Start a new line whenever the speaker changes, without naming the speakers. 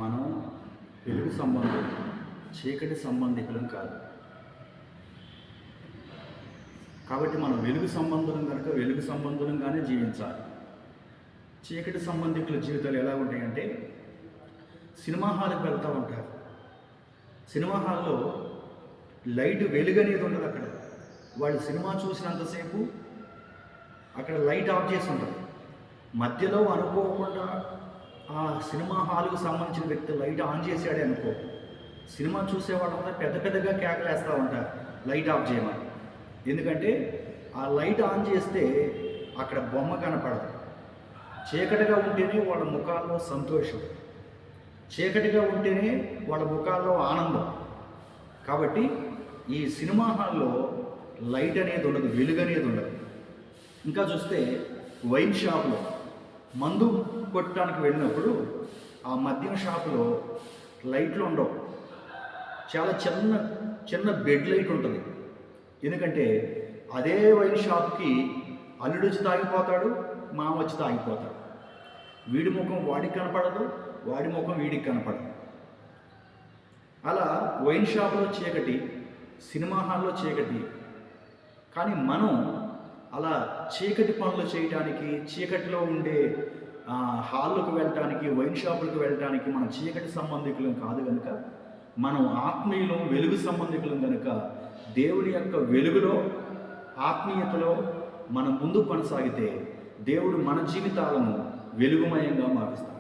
మనం వెలుగు సంబంధం, చీకటి సంబంధికులం కాదు. కాబట్టి మనం వెలుగు సంబంధులం కనుక వెలుగు సంబంధులంగానే జీవించాలి. చీకటి సంబంధికుల జీవితాలు ఎలా ఉంటాయంటే, సినిమా హాల్కి వెళ్తూ ఉంటారు. సినిమా హాల్లో లైట్ వెలుగు అనేది ఉండదు. అక్కడ వాళ్ళు సినిమా చూసినంతసేపు అక్కడ లైట్ ఆఫ్ చేసి ఉంటుంది. మధ్యలో అనుకోకుండా ఆ సినిమా హాల్కు సంబంధించిన వ్యక్తి లైట్ ఆన్ చేసాడే అనుకో, సినిమా చూసేవాళ్ళంతా పెద్ద పెద్దగా కేకలేస్తూ ఉంటారు లైట్ ఆఫ్ చేయమని. ఎందుకంటే ఆ లైట్ ఆన్ చేస్తే అక్కడ బొమ్మ కనపడదు. చీకటిగా ఉంటేనే వాళ్ళ ముఖాల్లో సంతోషం, చీకటిగా ఉంటేనే వాళ్ళ ముఖాల్లో ఆనందం. కాబట్టి ఈ సినిమా హాల్లో లైట్ అనేది ఉండదు, వెలుగు అనేది ఉండదు. ఇంకా చూస్తే వైన్ షాపులో మందు కొట్టడానికి వెళ్ళినప్పుడు ఆ మద్యం షాపులో లైట్లు ఉండవు, చాలా చిన్న చిన్న బెడ్ లైట్ ఉంటుంది. ఎందుకంటే అదే వైన్ షాప్కి అల్లుడు వచ్చి తాగిపోతాడు, మామ వచ్చి తాగిపోతాడు. వీడి ముఖం వాడికి కనపడదు, వాడి ముఖం వీడికి కనపడదు. అలా వైన్ షాప్లో చీకటి, సినిమా హాల్లో చీకటి. కానీ మనం అలా చీకటి పనులు చేయటానికి, చీకటిలో ఉండే హాల్లోకి వెళ్ళటానికి, వైన్ షాపులకు వెళ్ళటానికి మనం చీకటి సంబంధికులం కాదు కనుక, మనం ఆత్మీయులం, వెలుగు సంబంధికులం కనుక దేవుని యొక్క వెలుగులో, ఆత్మీయతలో మనం ముందు కొనసాగితే దేవుడు మన జీవితాలను వెలుగుమయంగా మారుస్తాడు.